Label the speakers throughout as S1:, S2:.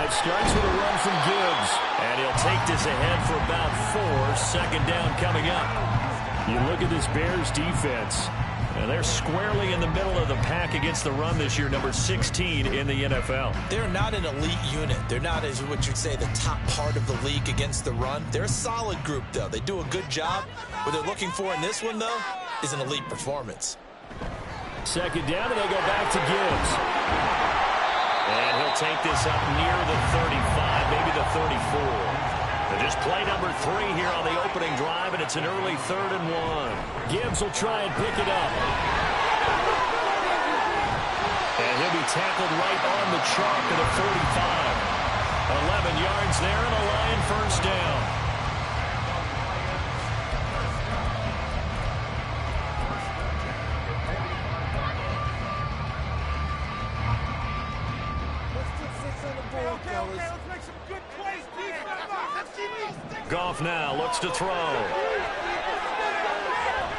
S1: It starts with a run from Gibbs. And he'll take this ahead for about 4. Second down coming up. You look at this Bears defense, and they're squarely in the middle of the pack against the run this year, number 16 in the NFL.
S2: They're not an elite unit. They're not, as what you'd say, the top part of the league against the run. They're a solid group, though. They do a good job. What they're looking for in this one, though, is an elite performance.
S1: Second down, and they go back to Gibbs. And he'll take this up near the 35, maybe the 34. Just play number 3 here on the opening drive, and it's an early 3rd and 1. Gibbs will try and pick it up. And he'll be tackled right on the chalk of the 45. 11 yards there, and a Lion first down. Goff now looks to throw.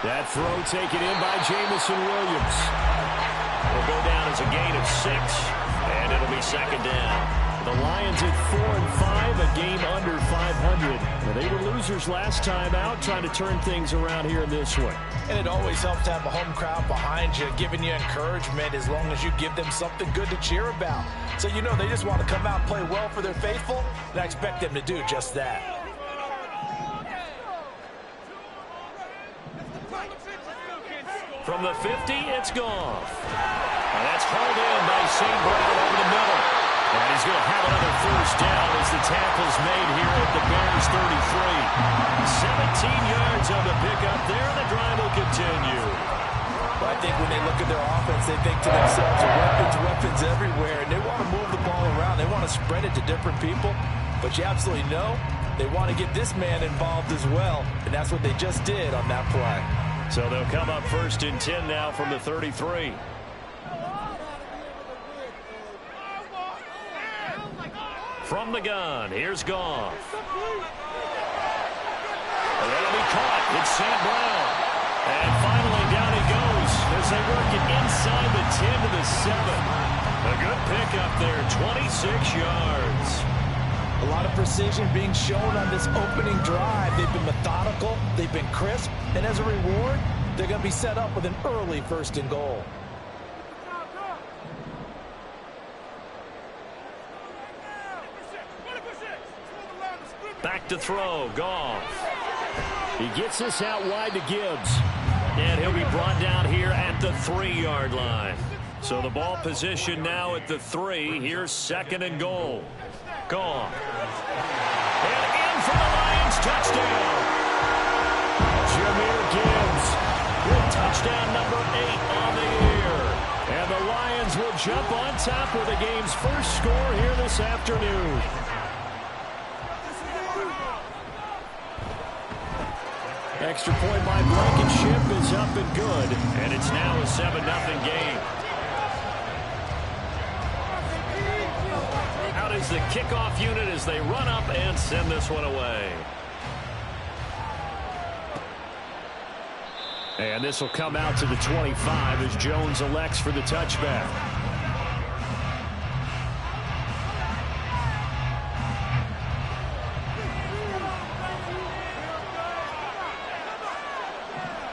S1: That throw taken in by Jameson Williams. Will go down as a gain of 6, and it'll be second down. The Lions at 4-5, a game under 500. Now, they were losers last time out, trying to turn things around here in this one.
S2: And it always helps to have a home crowd behind you, giving you encouragement as long as you give them something good to cheer about. So you know they just want to come out and play well for their faithful, and I expect them to do just that.
S1: From the 50, it's Goff. And that's hauled in by St. Brown over the middle. And he's going to have another first down as the tackle's made here at the Bears 33. 17 yards on the pickup there, and the drive will continue.
S2: Well, I think when they look at their offense, they think to themselves, weapons everywhere, and they want to move the ball around. They want to spread it to different people. But you absolutely know they want to get this man involved as well, and that's what they just did on that play.
S1: So they'll come up 1st and 10 now from the 33. From the gun, here's Goff. And that'll be caught. It's St. Brown. And finally down he goes as they work it inside the 10 to the 7. A good pickup there, 26 yards.
S2: A lot of precision being shown on this opening drive. They've been methodical, they've been crisp, and as a reward, they're going to be set up with an early 1st and goal.
S1: Back to throw, Goff. He gets this out wide to Gibbs. And he'll be brought down here at the 3-yard line. So the ball position now at the 3. Here's 2nd and goal. Goff. And in for the Lions, touchdown. Jahmyr Gibbs with touchdown number 8 on the year. And the Lions will jump on top with the game's first score here this afternoon. Extra point by Blankenship is up and good. And it's now a 7-0 game. Out is the kickoff unit as they run up and send this one away. And this will come out to the 25 as Jones elects for the touchback.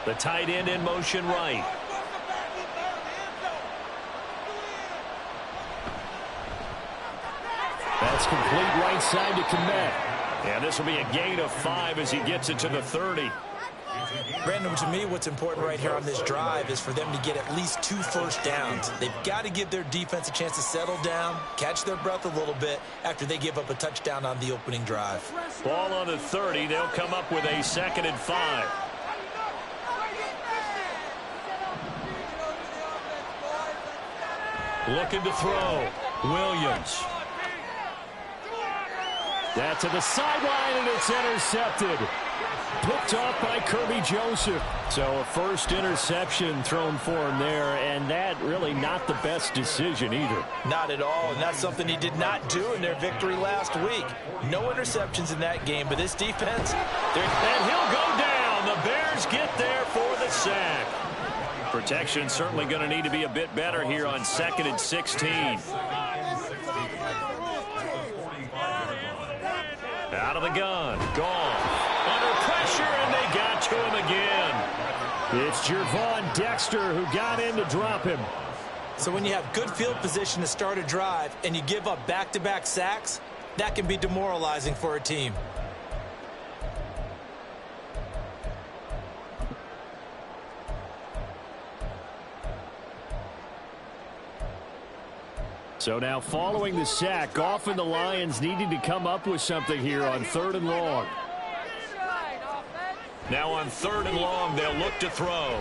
S1: The tight end in motion right. That's complete right side to Kmet. And this will be a gain of 5 as he gets it to the 30.
S2: Brandon, to me, what's important right here on this drive is for them to get at least 2 first downs. They've got to give their defense a chance to settle down, catch their breath a little bit after they give up a touchdown on the opening drive.
S1: Ball on the 30. They'll come up with a 2nd and 5. Looking to throw. Williams. That to the sideline, and it's intercepted. Picked off by Kirby Joseph. So a first interception thrown for him there, and that really not the best decision either.
S2: Not at all, and that's something he did not do in their victory last week. No interceptions in that game, but this defense...
S1: And he'll go down. The Bears get there for the sack. Protection certainly going to need to be a bit better here on 2nd and 16. Out of the gun. Gone. Under pressure, and they got to him again. It's Gervon Dexter who got in to drop him.
S2: So when you have good field position to start a drive and you give up back-to-back sacks, that can be demoralizing for a team.
S1: So now following the sack, Goff and the Lions needing to come up with something here on 3rd and long. Now on 3rd and long, they'll look to throw.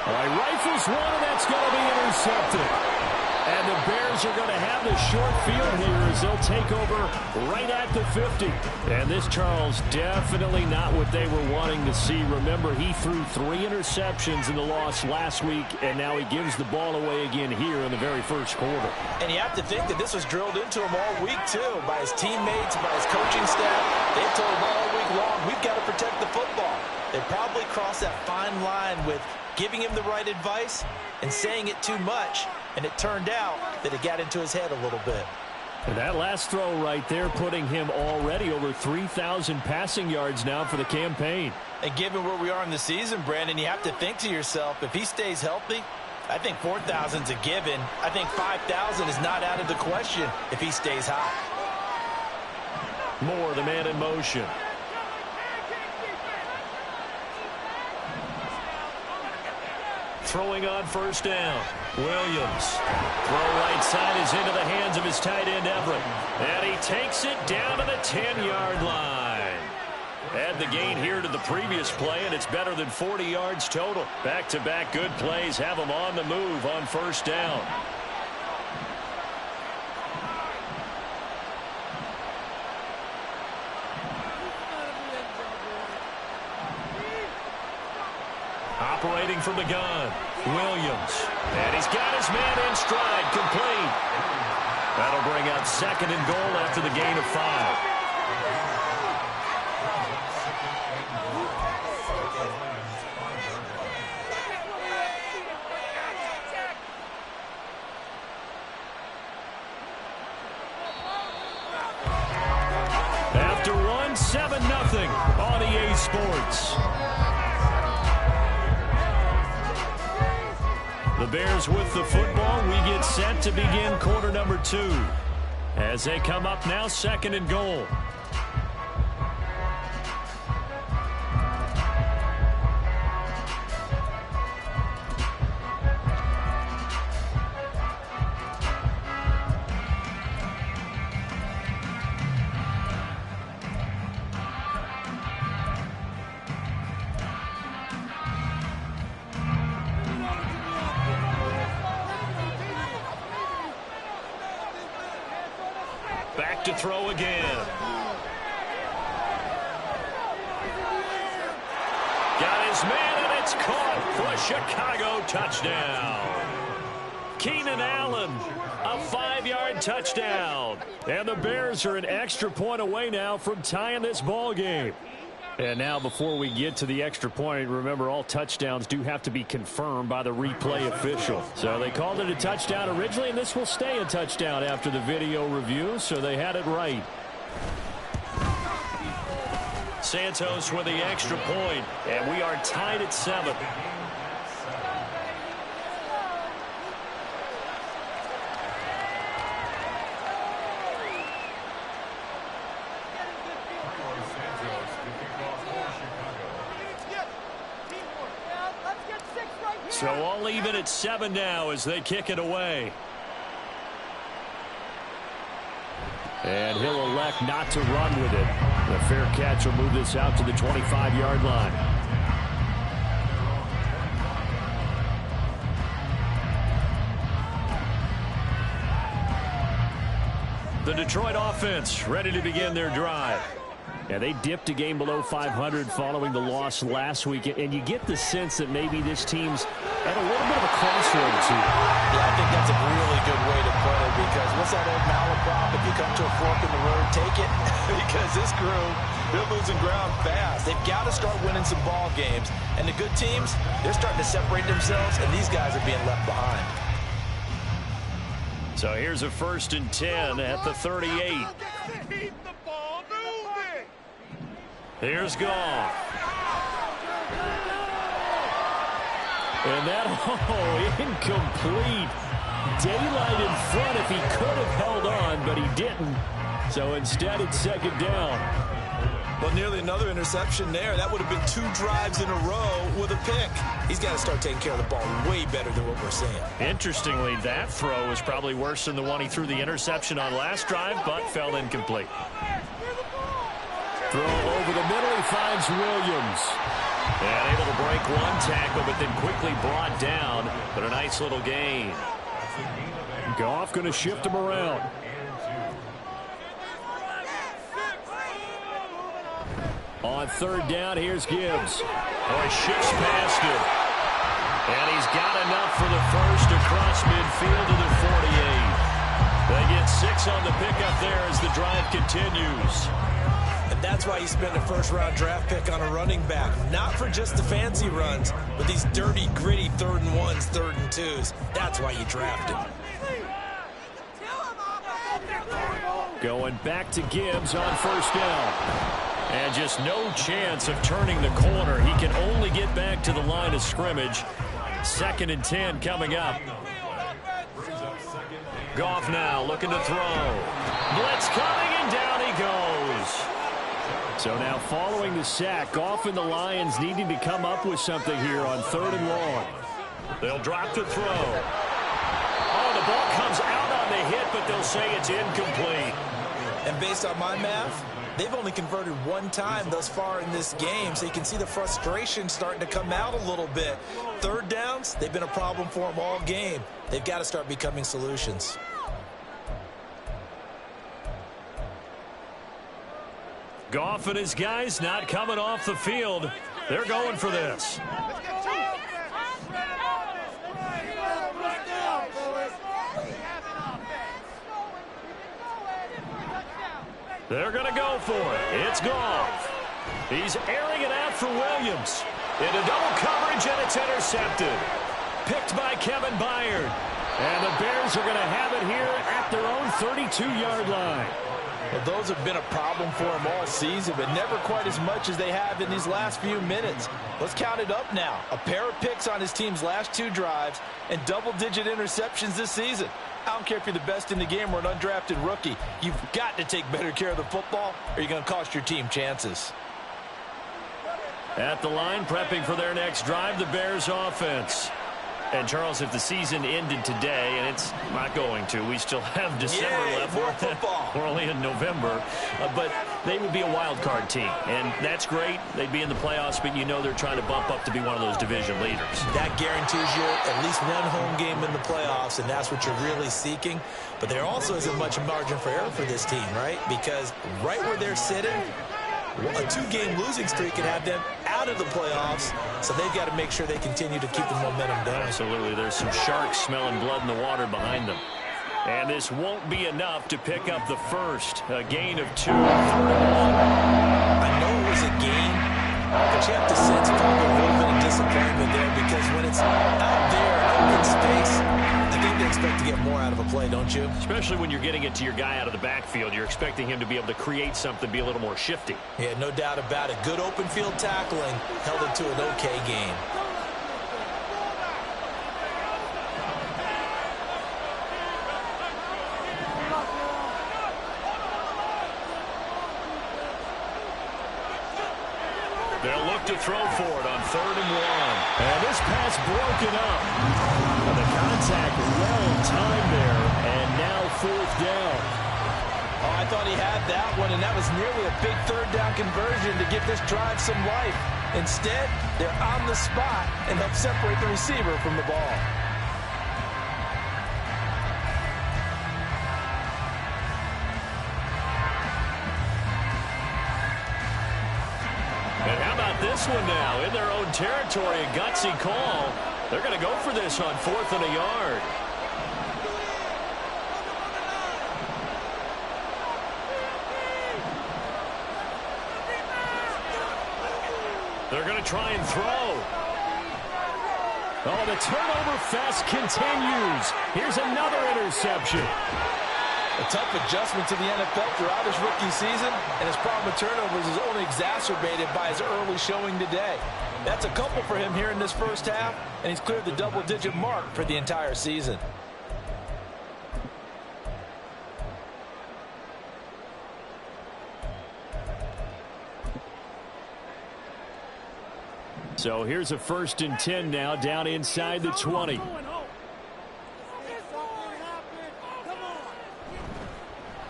S1: All right, rifles one, and that's going to be intercepted. And the Bears are going to have the short field here as they'll take over right at the 50. And this, Charles, definitely not what they were wanting to see. Remember, he threw 3 interceptions in the loss last week, and now he gives the ball away again here in the very first quarter.
S2: And you have to think that this was drilled into him all week, too, by his teammates, by his coaching staff. They've told him all week long, we've got to protect the football. They probably crossed that fine line with giving him the right advice and saying it too much, and it turned out that it got into his head a little bit.
S1: And that last throw right there putting him already over 3,000 passing yards now for the campaign.
S2: And given where we are in the season, Brandon, you have to think to yourself, if he stays healthy, I think 4,000's a given. I think 5,000 is not out of the question if he stays hot.
S1: Moore, the man in motion. Throwing on first down. Williams. Throw right side is into the hands of his tight end, Everett. And he takes it down to the 10-yard line. Add the gain here to the previous play, and it's better than 40 yards total. Back-to-back good plays have him on the move on first down. Operating from the gun, Williams. And he's got his man in stride, complete. That'll bring out 2nd and goal after the gain of 5. After one, 7-0 on EA Sports. The Bears with the football. We get set to begin quarter number 2. As they come up now, 2nd and goal. Back to throw again. Got his man, and it's caught for a Chicago touchdown. Keenan Allen, a 5-yard touchdown. And the Bears are an extra point away now from tying this ball game. And now before we get to the extra point, remember all touchdowns do have to be confirmed by the replay official. So they called it a touchdown originally, and this will stay a touchdown after the video review, so they had it right. Santos with the extra point, and we are tied at 7. So all even at 7 now as they kick it away. And he'll elect not to run with it. The fair catch will move this out to the 25-yard line. The Detroit offense ready to begin their drive. Yeah, they dipped a game below 500 following the loss last week, and you get the sense that maybe this team's at a little bit of a crossroads here.
S2: Yeah, I think that's a really good way to put it, because what's that old malaprop? If you come to a fork in the road, take it. Because this crew, they're losing ground fast. They've got to start winning some ball games. And the good teams, they're starting to separate themselves, and these guys are being left behind.
S1: So here's a 1st and 10 at the 38. Here's Goff. And that, incomplete. Daylight in front if he could have held on, but he didn't. So instead, it's second down.
S2: Well, nearly another interception there. That would have been 2 drives in a row with a pick. He's got to start taking care of the ball way better than what we're seeing.
S1: Interestingly, that throw was probably worse than the one he threw the interception on last drive, but fell incomplete. Throw over the middle, he finds Williams. And able to break one tackle, but then quickly brought down. But a nice little gain. Goff going to shift him around. On third down, here's Gibbs. Oh, he shifts past him. And he's got enough for the first across midfield to the 48. They get 6 on the pickup there as the drive continues.
S2: And that's why you spend a first-round draft pick on a running back. Not for just the fancy runs, but these dirty, gritty 3rd and 1s, 3rd and 2s. That's why you draft him.
S1: Going back to Gibbs on first down. And just no chance of turning the corner. He can only get back to the line of scrimmage. 2nd and 10 coming up. Goff now looking to throw. Blitz coming, and down he goes. So now following the sack, Goff and the Lions needing to come up with something here on 3rd and long. They'll drop to throw. Oh, the ball comes out on the hit, but they'll say it's incomplete.
S2: And based on my math, they've only converted 1 time thus far in this game, so you can see the frustration starting to come out a little bit. 3rd downs, they've been a problem for them all game. They've got to start becoming solutions.
S1: Goff and his guys not coming off the field. They're going for this. They're going to go for it. It's Goff. He's airing it out for Williams. Into double coverage, and it's intercepted. Picked by Kevin Byard. And the Bears are going to have it here at their own 32-yard line.
S2: Well, those have been a problem for him all season, but never quite as much as they have in these last few minutes. Let's count it up now. A pair of picks on his team's last 2 drives and double-digit interceptions this season. I don't care if you're the best in the game or an undrafted rookie. You've got to take better care of the football, or you're going to cost your team chances.
S1: At the line, prepping for their next drive, the Bears offense. And, Charles, if the season ended today, and it's not going to, we still have December left.
S2: More football.
S1: We're only in November. But they would be a wild card team. And that's great. They'd be in the playoffs, but you know they're trying to bump up to be one of those division leaders.
S2: That guarantees you at least 1 home game in the playoffs, and that's what you're really seeking. But there also isn't much margin for error for this team, right? Because right where they're sitting, a 2-game losing streak can have them out of the playoffs, so they've got to make sure they continue to keep the momentum going.
S1: Absolutely. There's some sharks smelling blood in the water behind them. And this won't be enough to pick up the first. A gain of 2.
S2: I know it was a gain, but you have to sense probably a little bit of disappointment there, because when it's out there in open space, I think they expect to get more out of a play, don't you?
S1: Especially when you're getting it to your guy out of the backfield. You're expecting him to be able to create something, be a little more shifty.
S2: Yeah, no doubt about it. Good open field tackling held it to an okay game.
S1: They'll look to throw for it on 3rd and 1. And this pass broken up. And the contact well timed there, and now 4th down.
S2: Oh, I thought he had that one, and that was nearly a big 3rd down conversion to give this drive some life. Instead, they're on the spot and help separate the receiver from the ball.
S1: And how about this one now? In their own territory, a gutsy call. They're going to go for this on 4th and a yard. They're going to try and throw. Oh, the turnover fest continues. Here's another interception.
S2: A tough adjustment to the NFL throughout his rookie season, and his problem with turnovers is only exacerbated by his early showing today. That's a couple for him here in this first half, and he's cleared the double-digit mark for the entire season.
S1: So here's a 1st and 10 now, down inside the 20.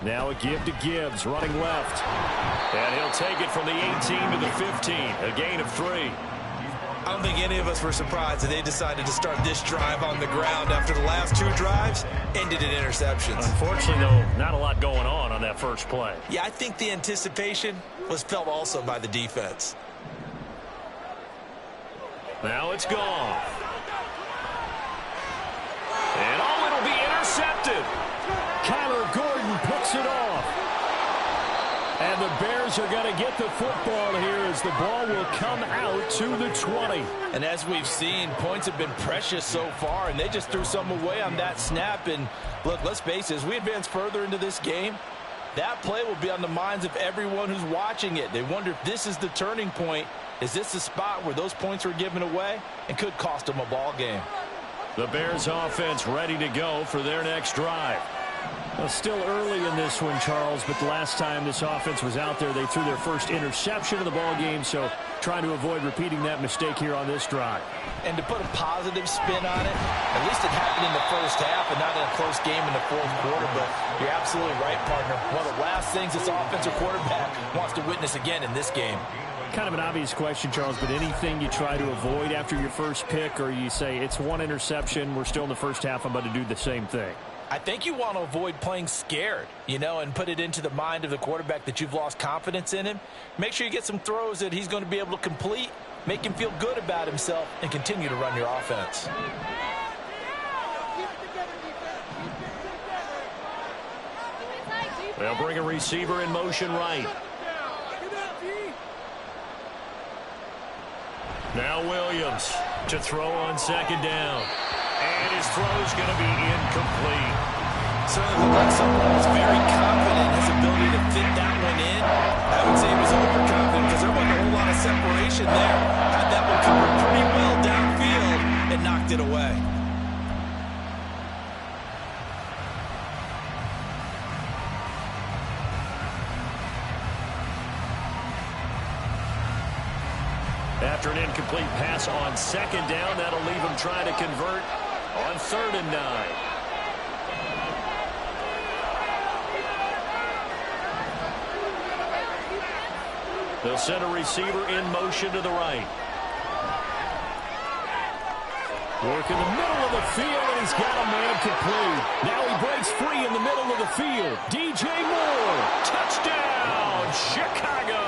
S1: Now a give to Gibbs, running left. And he'll take it from the 18 to the 15, a gain of 3.
S2: I don't think any of us were surprised that they decided to start this drive on the ground after the last 2 drives ended in interceptions.
S1: Unfortunately, though, not a lot going on that first play.
S2: Yeah, I think the anticipation was felt also by the defense.
S1: Now it's gone. And it'll be intercepted. Kyler Gordon picks it off. And the Bears are going to get the football here as the ball will come out to the 20.
S2: And as we've seen, points have been precious so far, and they just threw some away on that snap. And look, let's face it, as we advance further into this game, that play will be on the minds of everyone who's watching it. They wonder if this is the turning point. Is this the spot where those points were given away and could cost them a ball game?
S1: The Bears offense ready to go for their next drive. Well, still early in this one, Charles, but the last time this offense was out there, they threw their first interception of the ball game, so trying to avoid repeating that mistake here on this drive.
S2: And to put a positive spin on it, at least it happened in the first half and not in a close game in the fourth quarter, but you're absolutely right, partner. One of the last things this offensive quarterback wants to witness again in this game.
S1: Kind of an obvious question, Charles, but anything you try to avoid after your first pick, or you say it's one interception, we're still in the first half, I'm about to do the same thing?
S2: I think you want to avoid playing scared, and put it into the mind of the quarterback that you've lost confidence in him. Make sure you get some throws that he's going to be able to complete, make him feel good about himself, and continue to run your offense.
S1: They'll bring a receiver in motion right. Now Williams to throw on 2nd down. And his throw is going to be incomplete.
S2: Certainly looked like someone was very confident in his ability to fit that one in. I would say he was overconfident because there wasn't a whole lot of separation there. Had that one covered pretty well downfield and knocked it away.
S1: After an incomplete pass on 2nd down, that'll leave him trying to convert on 3rd and 9. They'll send a receiver in motion to the right. Work in the middle of the field, and he's got a man complete. Now he breaks free in the middle of the field. DJ Moore, touchdown, Chicago.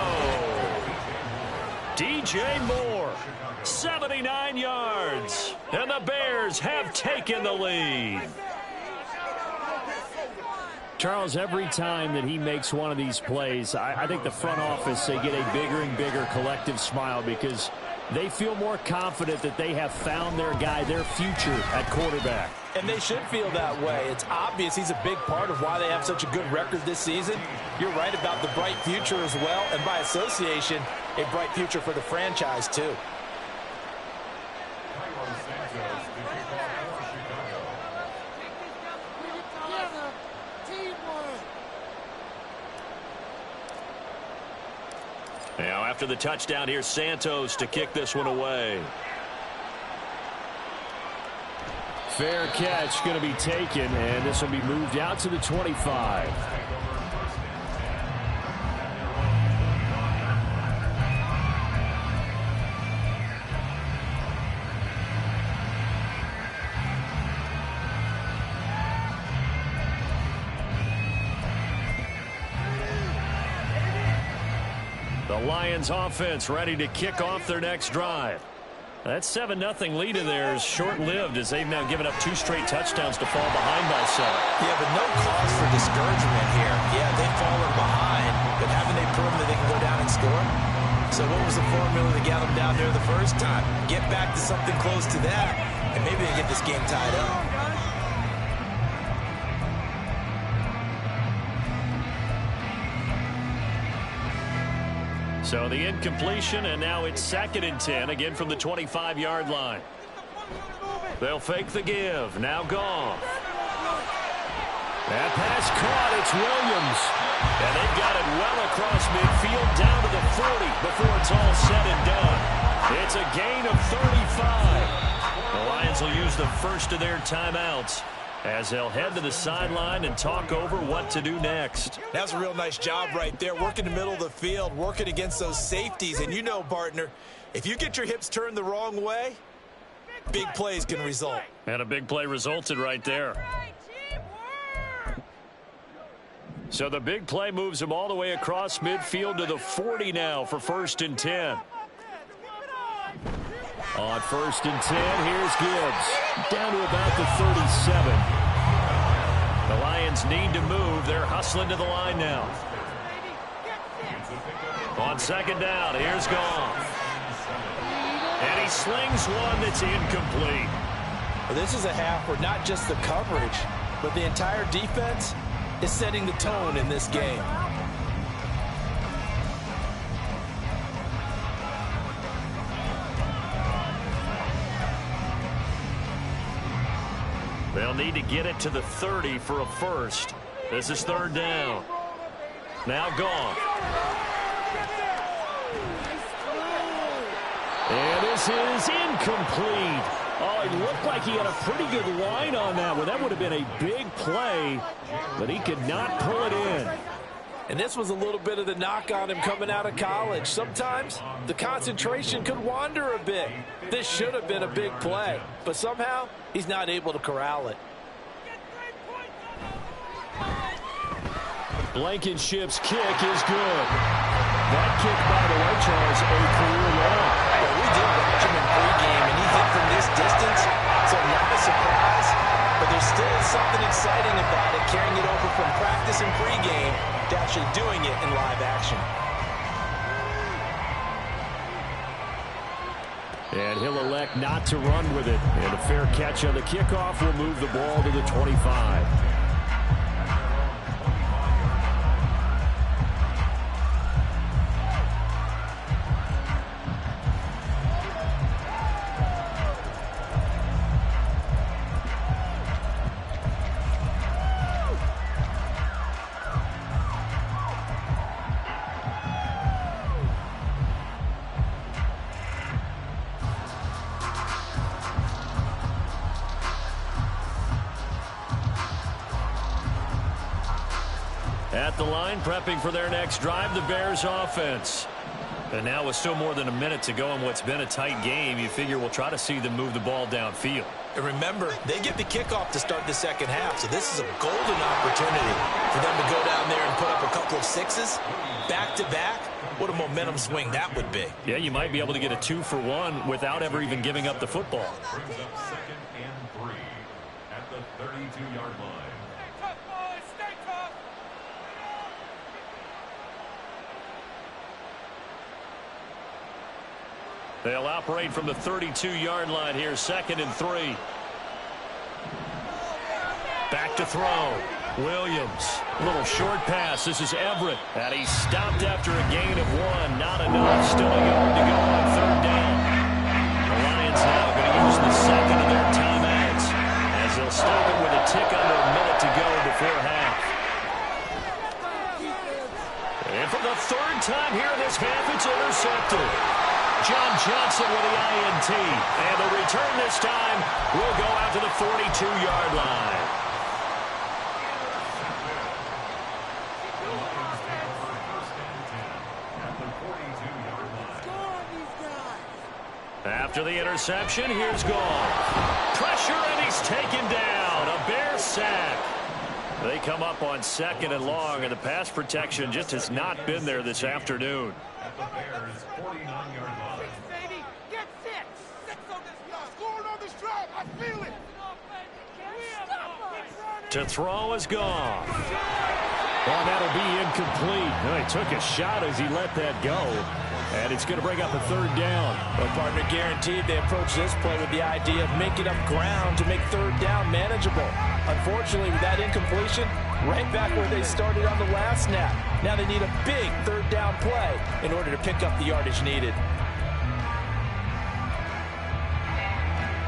S1: DJ Moore, 79 yards, and the Bears have taken the lead. Charles, every time that he makes one of these plays, I think the front office, they get a bigger and bigger collective smile because they feel more confident that they have found their guy, their future at quarterback.
S2: And they should feel that way. It's obvious he's a big part of why they have such a good record this season. You're right about the bright future as well, and by association, a bright future for the franchise too.
S1: Now after the touchdown, here's Santos to kick this one away. Fair catch going to be taken, and this will be moved out to the 25. The Lions offense ready to kick off their next drive. That 7-0 lead in there is short-lived as they've now given up 2 straight touchdowns to fall behind by 7.
S2: Yeah, but no cause for discouragement here. Yeah, they've fallen behind, but haven't they proven that they can go down and score? So what was the formula that got them down there the first time? Get back to something close to that, and maybe they get this game tied up.
S1: So the incompletion, and now it's 2nd and 10, again from the 25-yard line. They'll fake the give. Now Goff. That pass caught. It's Williams. And they've got it well across midfield down to the 40 before it's all said and done. It's a gain of 35. The Lions will use the first of their timeouts as they'll head to the sideline and talk over what to do next.
S2: That's a real nice job right there, working the middle of the field, working against those safeties. And you know, partner, if you get your hips turned the wrong way, big plays can result.
S1: And a big play resulted right there. So the big play moves him all the way across midfield to the 40 now for 1st and 10. On 1st and 10, here's Gibbs. Down to about the 37. The Lions need to move. They're hustling to the line now. On 2nd down, here's Goff. And he slings one that's incomplete.
S2: Well, this is a half where not just the coverage, but the entire defense is setting the tone in this game.
S1: They'll need to get it to the 30 for a first. This is 3rd down. Now Goff. And this is incomplete. Oh, it looked like he had a pretty good line on that one. That would have been a big play, but he could not pull it in.
S2: And this was a little bit of the knock on him coming out of college. Sometimes the concentration could wander a bit. This should have been a big play, but somehow he's not able to corral it.
S1: Blankenship's kick is good. That kick, by the way, Charles, a career long.
S2: Well, we did watch him in pregame, and he hit from this distance, so not a surprise. But there still is something exciting about it, carrying it over from practice and pregame to actually doing it in live action.
S1: And he'll elect not to run with it. And a fair catch on the kickoff will move the ball to the 25. At the line, prepping for their next drive, the Bears offense. And now with still more than a minute to go in what's been a tight game, you figure we'll try to see them move the ball downfield.
S2: And remember, they get the kickoff to start the second half, so this is a golden opportunity for them to go down there and put up a couple of sixes back-to-back. What a momentum swing that would be.
S1: Yeah, you might be able to get a 2-for-1 without ever even giving up the football.
S3: Brings up 2nd and 3 at the 32-yard line.
S1: They'll operate from the 32-yard line here, 2nd and 3. Back to throw. Williams. A little short pass. This is Everett. And he's stopped after a gain of 1. Not enough. Still a yard to go on 3rd down. The Lions now going to use the 2nd of their timeouts as they'll stop it with a tick under a minute to go before half. And for the 3rd time here in this half, it's intercepted. John Johnson with the INT. And the return this time will go out to the 42-yard line. After the interception, here's Goff. Pressure, and he's taken down. A Bear sack. They come up on 2nd and long, and the pass protection just has not been there this afternoon.
S3: At the Bears' 49-yard line.
S4: Baby, get 6. 6 on this drive. Scoring on this drive. I feel it.
S1: To throw is Goff. Well, that'll be incomplete. Boy, took a shot as he let that go. And it's going to bring up a third down.
S2: Well, partner, guaranteed they approach this play with the idea of making up ground to make third down manageable. Unfortunately, with that incompletion, right back where they started on the last snap. Now they need a big third down play in order to pick up the yardage needed.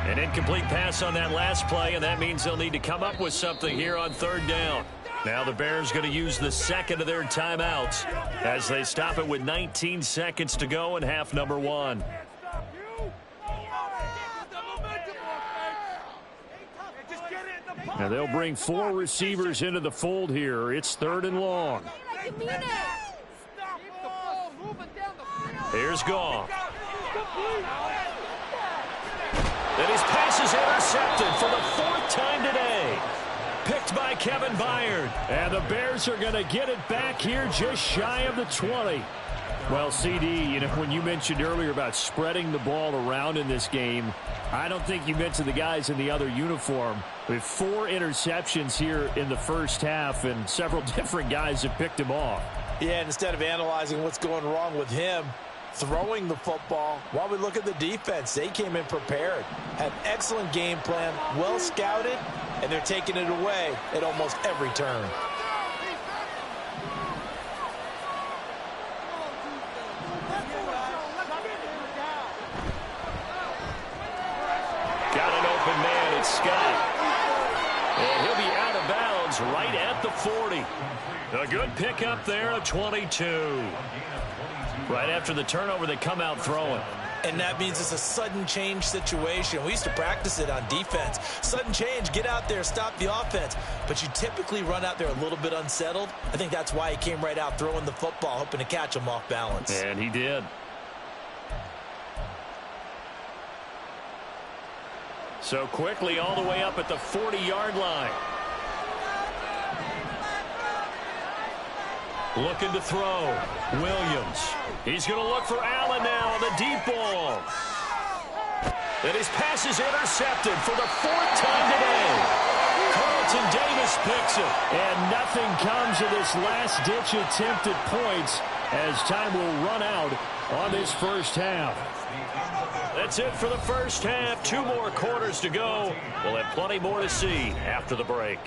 S1: An incomplete pass on that last play, and that means they'll need to come up with something here on third down. Now the Bears going to use the second of their timeouts as they stop it with 19 seconds to go in half number one. Now they'll bring 4 receivers into the fold here. It's third and long. Here's Goff. Then his pass is intercepted for the 4th time today. Picked by Kevin Byard. And the Bears are going to get it back here just shy of the 20. Well, CD, you know, when you mentioned earlier about spreading the ball around in this game, I don't think you mentioned the guys in the other uniform. With 4 interceptions here in the first half, and several different guys have picked him off.
S2: Yeah, and instead of analyzing what's going wrong with him throwing the football, while we look at the defense, they came in prepared. Had excellent game plan, well scouted, and they're taking it away at almost every turn.
S1: Got an open man, it's Scott. And he'll be out of bounds right at the 40. A good pickup there of 22. Right after the turnover, they come out throwing.
S2: And that means it's a sudden change situation. We used to practice it on defense. Sudden change, get out there, stop the offense. But you typically run out there a little bit unsettled. I think that's why he came right out throwing the football, hoping to catch him off balance.
S1: And he did. So quickly all the way up at the 40-yard line. Looking to throw. Williams. He's going to look for Allen now on the deep ball. And his pass is intercepted for the 4th time today. Carlton Davis picks it. And nothing comes of this last-ditch attempt at points as time will run out on this first half. That's it for the first half. 2 more quarters to go. We'll have plenty more to see after the break.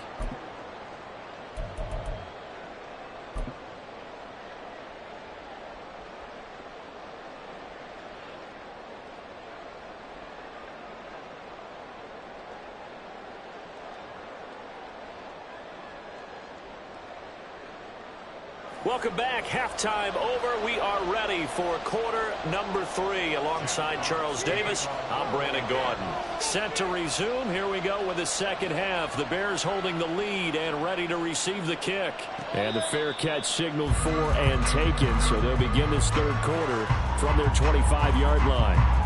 S1: Welcome back. Halftime over. We are ready for quarter number 3. Alongside Charles Davis, I'm Brandon Gaudin. Set to resume. Here we go with the second half. The Bears holding the lead and ready to receive the kick. And the fair catch signaled for and taken. So they'll begin this third quarter from their 25-yard line.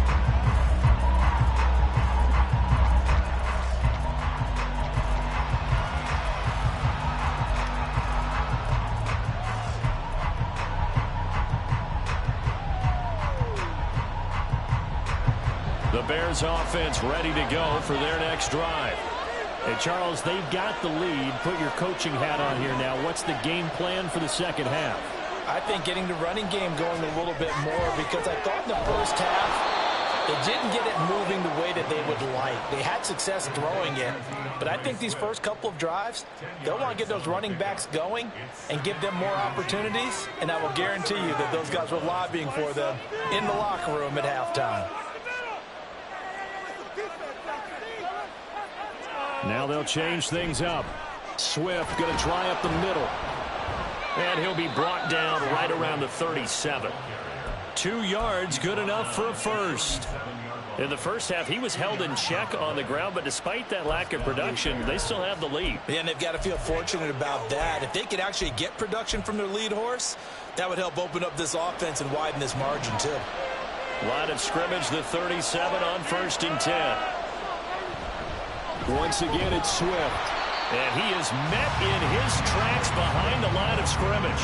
S1: The Bears offense ready to go for their next drive. And Charles, they've got the lead. Put your coaching hat on here now. What's the game plan for the second half?
S2: I think getting the running game going a little bit more, because I thought in the first half they didn't get it moving the way that they would like. They had success throwing it, but I think these first couple of drives, they'll want to get those running backs going and give them more opportunities, and I will guarantee you that those guys were lobbying for them in the locker room at halftime.
S1: Now they'll change things up. Swift going to try up the middle. And he'll be brought down right around the 37. 2 yards, good enough for a first. In the first half, he was held in check on the ground, but despite that lack of production, they still have the lead.
S2: Yeah, and they've got to feel fortunate about that. If they could actually get production from their lead horse, that would help open up this offense and widen this margin, too.
S1: Line of scrimmage, the 37 on 1st and 10. Once again, it's Swift. And he is met in his tracks behind the line of scrimmage.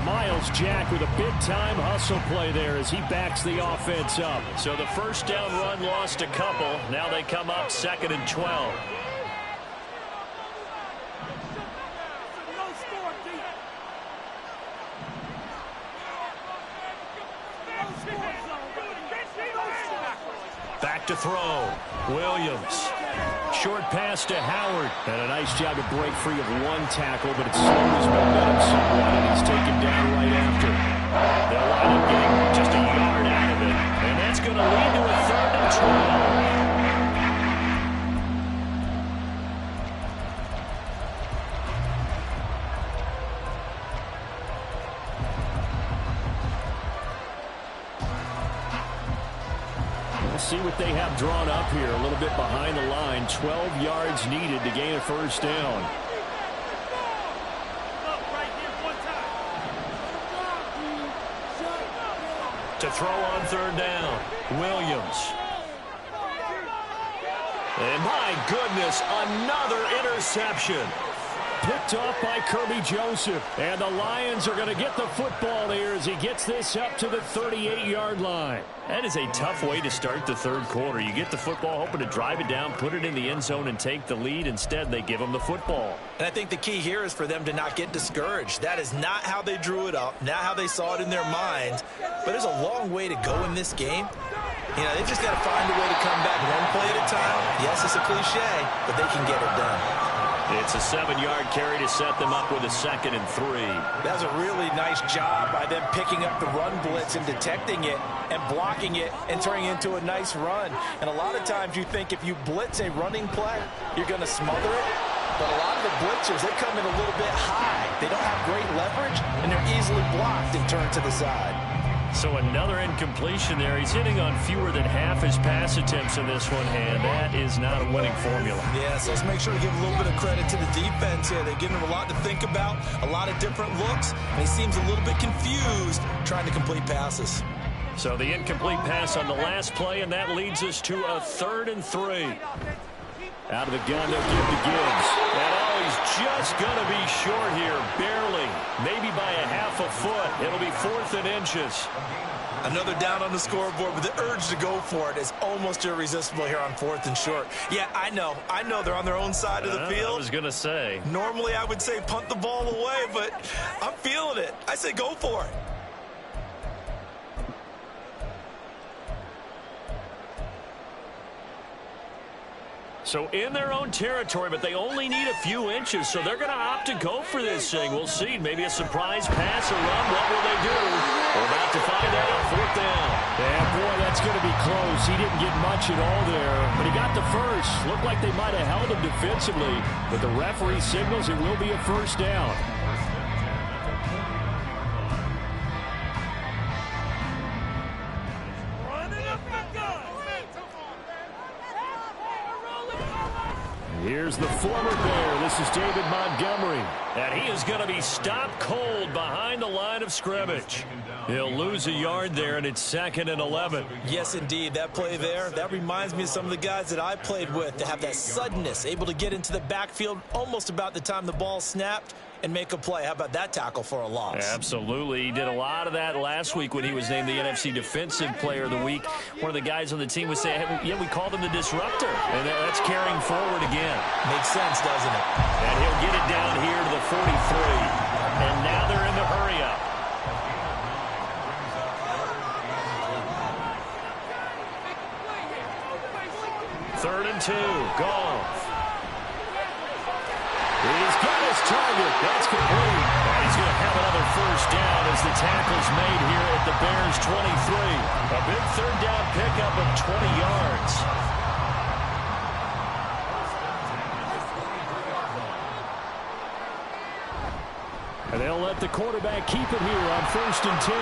S1: Myles Jack with a big-time hustle play there as he backs the offense up. So the first down run lost a couple. Now they come up 2nd and 12. to throw. Williams. Short pass to Howard. And a nice job to break free of one tackle, but it slowed his momentum somewhat, and he's taken down right after. They'll wind up getting just a yard out of it. And that's going to lead to a 3rd and 12. See what they have drawn up here. A little bit behind the line. 12 yards needed to gain a first down. To throw on 3rd down. Williams. And my goodness, another interception. Picked off by Kirby Joseph. And the Lions are going to get the football here as he gets this up to the 38-yard line. That is a tough way to start the 3rd quarter. You get the football, hoping to drive it down, put it in the end zone, and take the lead. Instead, they give them the football.
S2: And I think the key here is for them to not get discouraged. That is not how they drew it up, not how they saw it in their minds. But there's a long way to go in this game. You know, they've just got to find a way to come back one play at a time. Yes, it's a cliche, but they can get it done.
S1: It's a 7-yard carry to set them up with a 2nd and 3.
S2: That's a really nice job by them picking up the run blitz and detecting it and blocking it and turning it into a nice run. And a lot of times you think if you blitz a running play, you're going to smother it. But a lot of the blitzers, they come in a little bit high. They don't have great leverage, and they're easily blocked and turned to the side.
S1: So another incompletion there. He's hitting on fewer than half his pass attempts in this one, and that is not a winning formula.
S2: Yeah, so let's make sure to give a little bit of credit to the defense here. They're giving him a lot to think about, a lot of different looks, and he seems a little bit confused trying to complete passes.
S1: So the incomplete pass on the last play, and that leads us to a 3rd and 3. Out of the gun, they'll give to Gibbs. And he's just going to be short here, barely. Maybe by a half a foot. It'll be 4th and inches.
S2: Another down on the scoreboard, but the urge to go for it is almost irresistible here on 4th and short. Yeah, I know they're on their own side of the field.
S1: I was going to say.
S2: Normally I would say punt the ball away, but I'm feeling it. I say go for it.
S1: So in their own territory, but they only need a few inches, so they're going to opt to go for this thing. We'll see. Maybe a surprise pass or run. What will they do? We're about to find out. 4th down. Yeah, boy, that's going to be close. He didn't get much at all there, but he got the first. Looked like they might have held him defensively, but the referee signals it will be a first down. Here's the former Bear. This is David Montgomery. And he is going to be stopped cold behind the line of scrimmage. He'll lose a yard there, and it's 2nd and 11.
S2: Yes, indeed. That play there, that reminds me of some of the guys that I played with to have that suddenness, able to get into the backfield almost about the time the ball snapped and make a play. How about that tackle for a loss?
S1: Absolutely. He did a lot of that last week when he was named the NFC Defensive Player of the Week. One of the guys on the team would say, hey, yeah, we called him the disruptor. And that's carrying forward again.
S2: Makes sense, doesn't it?
S1: And he'll get it down here to the 43. And now they're in the hurry-up. Third and 2. Goff. He's got his target. That's complete. And he's going to have another first down as the tackle's made here at the Bears 23. A big 3rd down pickup of 20 yards. And they'll let the quarterback keep it here on 1st and 10.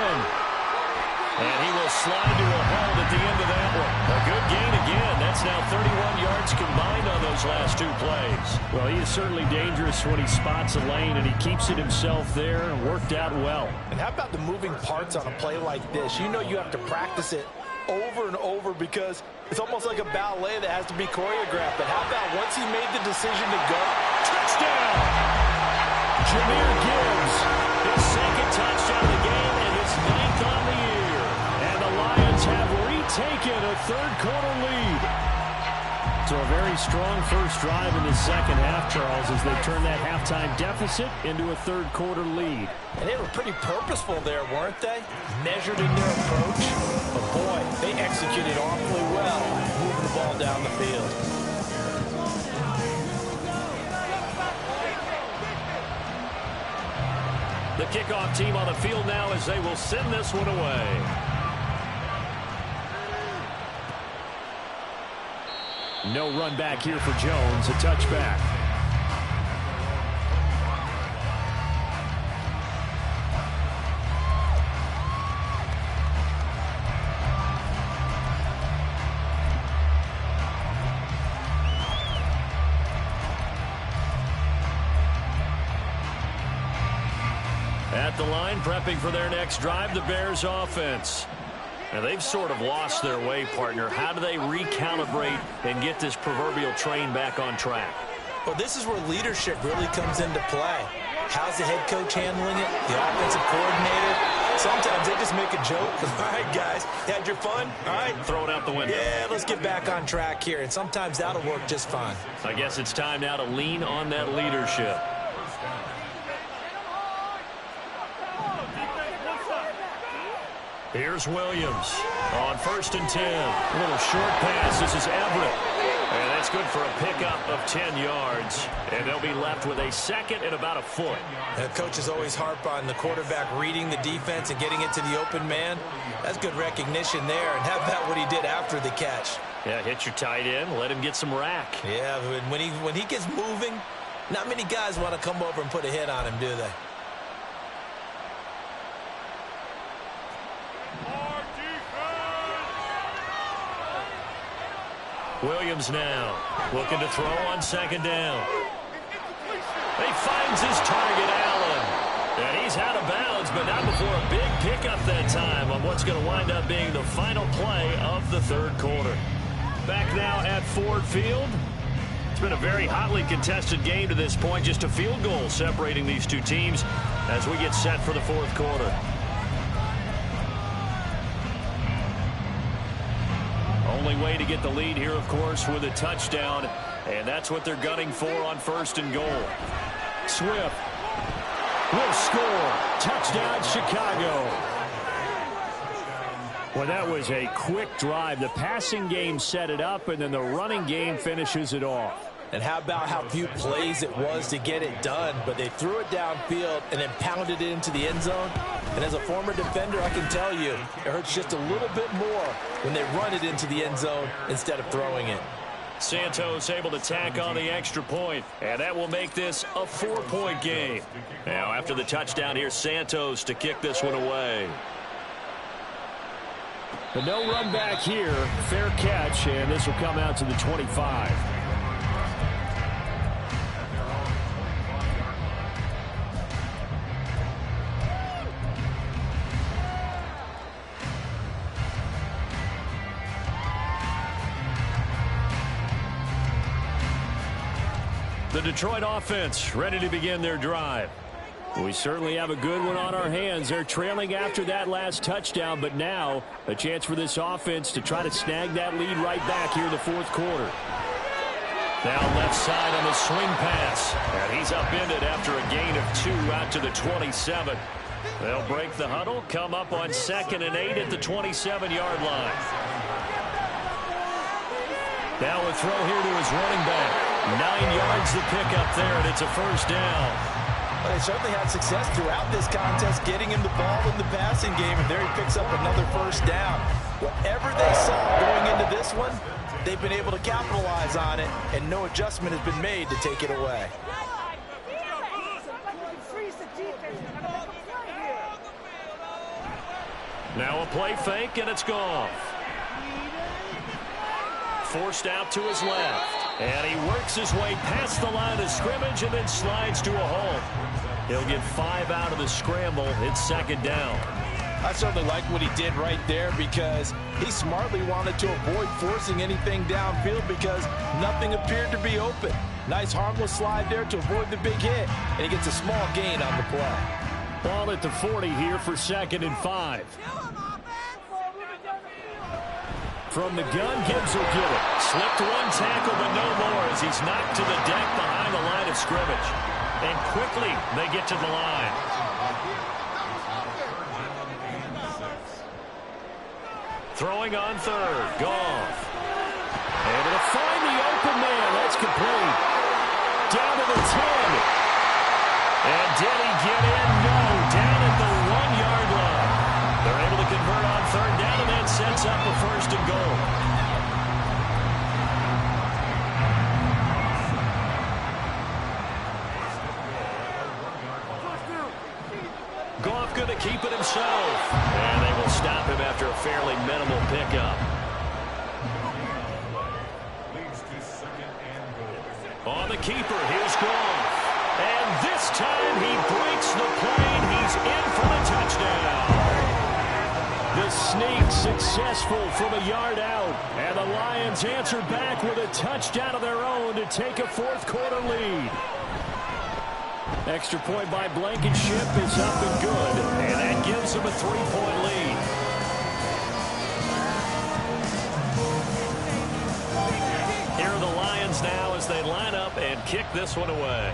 S1: And he will slide to a hold at the end of that one. A good gain again. That's now 31 yards combined on those last 2 plays. Well, he is certainly dangerous when he spots a lane, and he keeps it himself there and worked out well.
S2: And how about the moving parts on a play like this? You know you have to practice it over and over because it's almost like a ballet that has to be choreographed. But how about once he made the decision to go?
S1: Touchdown! Jahmyr Gibbs, his 2nd touchdown of the game and his 9th on the year. And the Lions have retaken a 3rd quarter lead. So a very strong first drive in the second half, Charles, as they turn that halftime deficit into a third-quarter lead.
S2: And they were pretty purposeful there, weren't they? Measured in their approach. But, boy, they executed awfully well, moving the ball down the field.
S1: The kickoff team on the field now as they will send this one away. No run back here for Jones, a touchback. At the line, prepping for their next drive, the Bears offense. Now, they've sort of lost their way, partner. How do they recalibrate and get this proverbial train back on track?
S2: Well, this is where leadership really comes into play. How's the head coach handling it? The offensive coordinator? Sometimes they just make a joke. All right, guys, had your fun? All right.
S1: Throw it out the window.
S2: Yeah, let's get back on track here. And sometimes that'll work just fine.
S1: I guess it's time now to lean on that leadership. Here's Williams on 1st and 10. A little short pass. This is Everett. And that's good for a pickup of 10 yards. And they'll be left with a second and about a foot.
S2: And coaches always harp on the quarterback reading the defense and getting it to the open man. That's good recognition there. And how about what he did after the catch?
S1: Yeah, hit your tight end. Let him get some rack.
S2: Yeah, when he gets moving, not many guys want to come over and put a hit on him, do they?
S1: Williams now looking to throw on 2nd down. He finds his target, Allen. And he's out of bounds, but not before a big pickup that time on what's going to wind up being the final play of the 3rd quarter. Back now at Ford Field. It's been a very hotly contested game to this point. Just a field goal separating these two teams as we get set for the 4th quarter. Only way to get the lead here, of course, with a touchdown. And that's what they're gunning for on 1st and goal. Swift will score. Touchdown, Chicago. Well, that was a quick drive. The passing game set it up, and then the running game finishes it off.
S2: And how about how few plays it was to get it done, but they threw it downfield and then pounded it into the end zone. And as a former defender, I can tell you, it hurts just a little bit more when they run it into the end zone instead of throwing it.
S1: Santos able to tack on the extra point, and that will make this a 4-point game. Now, after the touchdown, here's Santos to kick this one away. But no run back here. Fair catch, and this will come out to the 25. The Detroit offense ready to begin their drive. We certainly have a good one on our hands. They're trailing after that last touchdown, but now a chance for this offense to try to snag that lead right back here in the 4th quarter. Down left side on the swing pass. And he's upended after a gain of 2 out to the 27. They'll break the huddle, come up on 2nd and 8 at the 27-yard line. Now a throw here to his running back. 9 yards the pickup there, and it's a 1st down.
S2: Well, they certainly had success throughout this contest, getting him the ball in the passing game, and there he picks up another 1st down. Whatever they saw going into this one, they've been able to capitalize on it, and no adjustment has been made to take it away.
S1: Now a play fake, and it's gone. Forced out to his left. And he works his way past the line of scrimmage and then slides to a halt. He'll get 5 out of the scramble. It's 2nd down.
S2: I certainly like what he did right there because he smartly wanted to avoid forcing anything downfield because nothing appeared to be open. Nice harmless slide there to avoid the big hit, and he gets a small gain on the play.
S1: Ball at the 40 here for 2nd and 5. From the gun, Gibbs will get it. Slipped one tackle, but no more as he's knocked to the deck behind the line of scrimmage. And quickly, they get to the line. Throwing on third, Goff. And it'll find the open man. That's complete. Down to the 10. And did he get in? No. Down at the 1-yard line. They're able to convert on third down, and that sets up a first and goal. Goff going to keep it himself. And they will stop him after a fairly minimal pickup. On the keeper, here's Goff. And this time he breaks the plane. He's in for the touchdown. The sneak successful from a yard out. And the Lions answer back with a touchdown of their own to take a fourth-quarter lead. Extra point by Blankenship is up and good. And that gives them a 3-point lead. Here are the Lions now as they line up and kick this one away.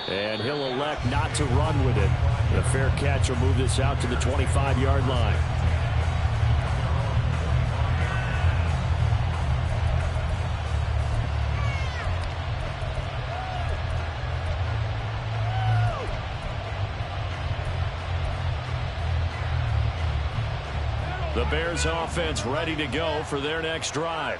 S1: And he'll elect not to run with it. A fair catch will move this out to the 25-yard line. The Bears offense ready to go for their next drive.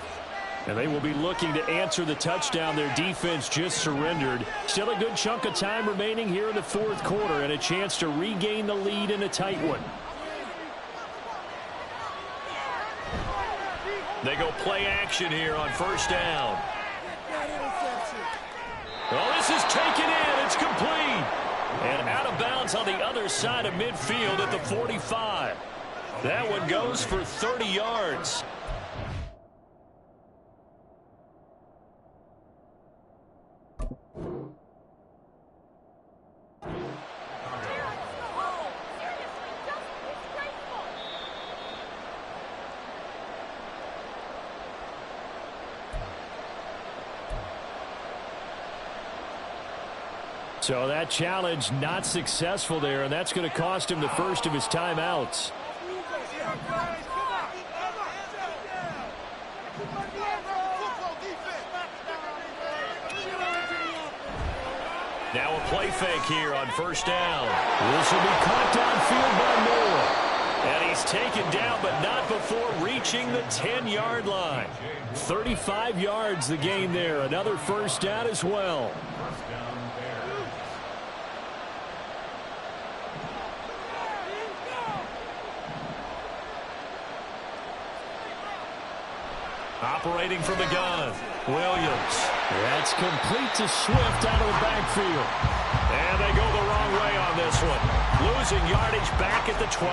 S1: And they will be looking to answer the touchdown their defense just surrendered. Still a good chunk of time remaining here in the fourth quarter and a chance to regain the lead in a tight one. They go play action here on first down. Well, this is taken in. It's complete. And out of bounds on the other side of midfield at the 45. That one goes for 30 yards. So that challenge not successful there, and that's going to cost him the first of his timeouts. Now a play fake here on first down. This will be caught downfield by Moore. And he's taken down, but not before reaching the 10-yard line. 35 yards the gain there. Another first down as well. Operating from the gun, Williams. That's complete to Swift out of the backfield. And they go the wrong way on this one. Losing yardage back at the 12.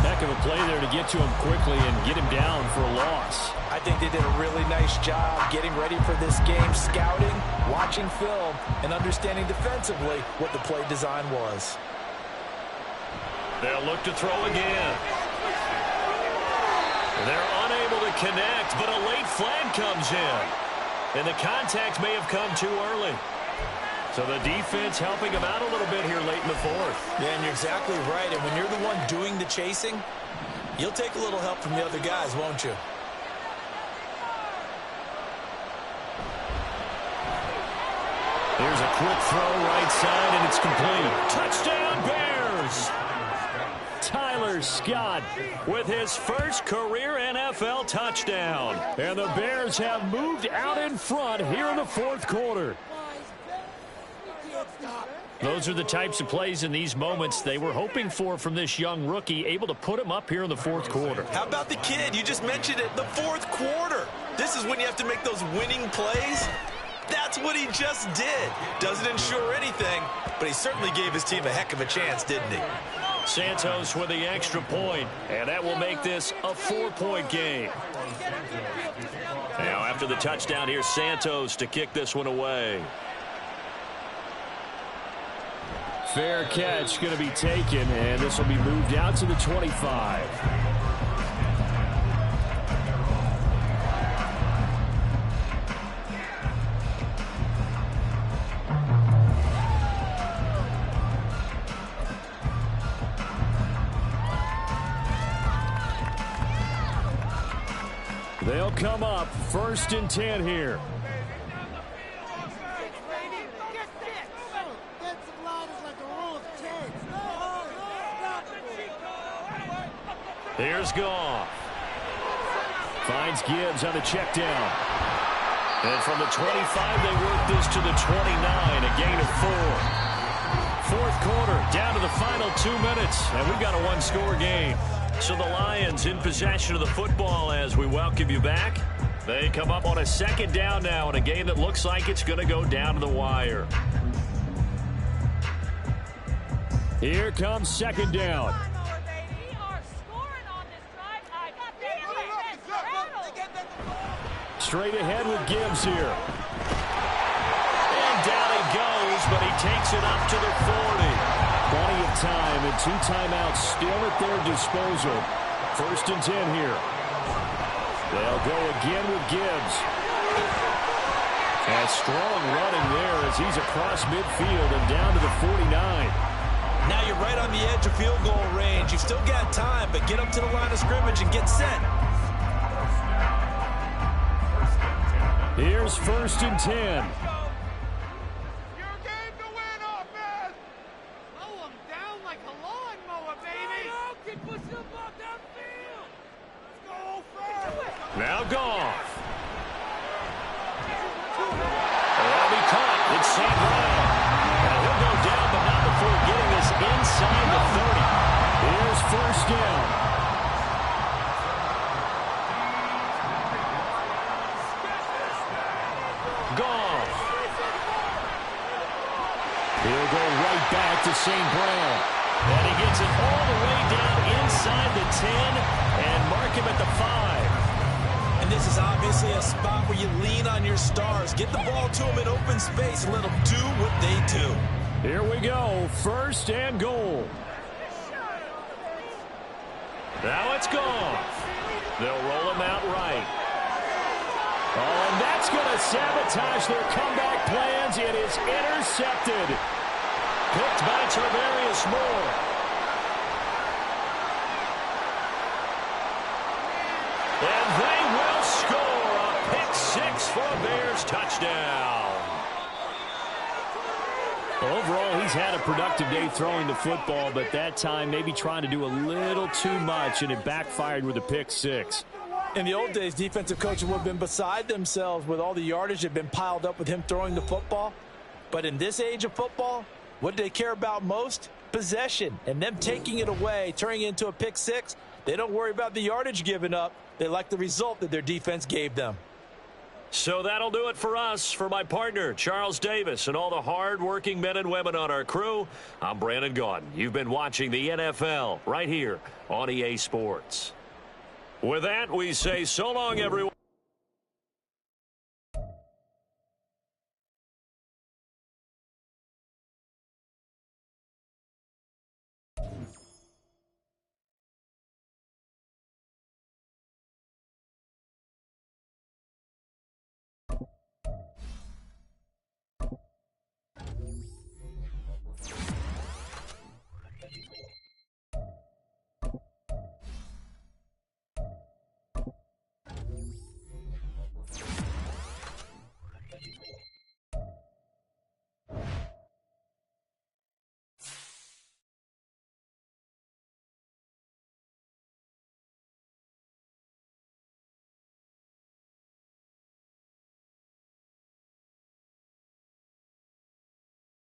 S1: Heck of a play there to get to him quickly and get him down for a loss.
S2: I think they did a really nice job getting ready for this game, scouting, watching film, and understanding defensively what the play design was.
S1: They'll look to throw again. They're unable to connect, but a late flag comes in. And the contact may have come too early. So the defense helping them out a little bit here late in the fourth.
S2: Yeah, and you're exactly right. And when you're the one doing the chasing, you'll take a little help from the other guys, won't you?
S1: Here's a quick throw right side, and it's complete. Touchdown, Bears! Tyler Scott with his first career NFL touchdown. And the Bears have moved out in front here in the fourth quarter. Those are the types of plays in these moments they were hoping for from this young rookie, able to put him up here in the fourth quarter.
S2: How about the kid? You just mentioned it, the fourth quarter. This is when you have to make those winning plays. That's what he just did. Doesn't ensure anything, but he certainly gave his team a heck of a chance, didn't he?
S1: Santos with the extra point, and that will make this a 4-point game. Now, after the touchdown, here's Santos to kick this one away. Fair catch going to be taken, and this will be moved out to the 25. They'll come up 1st and 10 here. Here's Goff. Finds Gibbs on the check down. And from the 25, they work this to the 29, a gain of 4. 4th quarter, down to the final 2 minutes, and we've got a one-score game. So the Lions in possession of the football as we welcome you back. They come up on a 2nd down now in a game that looks like it's going to go down to the wire. Here comes 2nd down. Straight ahead with Gibbs here. And down he goes, but he takes it up to the 40. Plenty of time and 2 timeouts still at their disposal. 1st and 10 here. They'll go again with Gibbs. And strong running there as he's across midfield and down to the 49.
S2: Now you're right on the edge of field goal range. You've still got time, but get up to the line of scrimmage and get set.
S1: Here's 1st and 10.
S4: Your game to win, offense. Mow him down like a lawnmower, baby. Keep pushing the ball downfield. Let's go fast.
S1: Now Goff. That'll be caught. It's St. Brown. Now he'll go down, but not before getting this inside the 30. Here's 1st down. Goff. He'll go right back to St. Brown. And he gets it all the way down inside the 10 and mark him at the 5.
S2: And this is obviously a spot where you lean on your stars. Get the ball to them in open space and let them do what they do.
S1: Here we go. 1st and goal. Now it's Goff. They'll roll him out right. Oh, and that's going to sabotage their comeback plans. It is intercepted. Picked by Tarvarius Moore. And they will score a pick 6 for a Bears touchdown. Overall, he's had a productive day throwing the football, but that time maybe trying to do a little too much, and it backfired with a pick 6.
S2: In the old days, defensive coaches would have been beside themselves with all the yardage that had been piled up with him throwing the football. But in this age of football, what do they care about most? Possession. And them taking it away, turning it into a pick 6, they don't worry about the yardage given up. They like the result that their defense gave them.
S1: So that'll do it for us. For my partner, Charles Davis, and all the hard-working men and women on our crew, I'm Brandon Gaudin. You've been watching the NFL right here on EA Sports. With that, we say so long, everyone.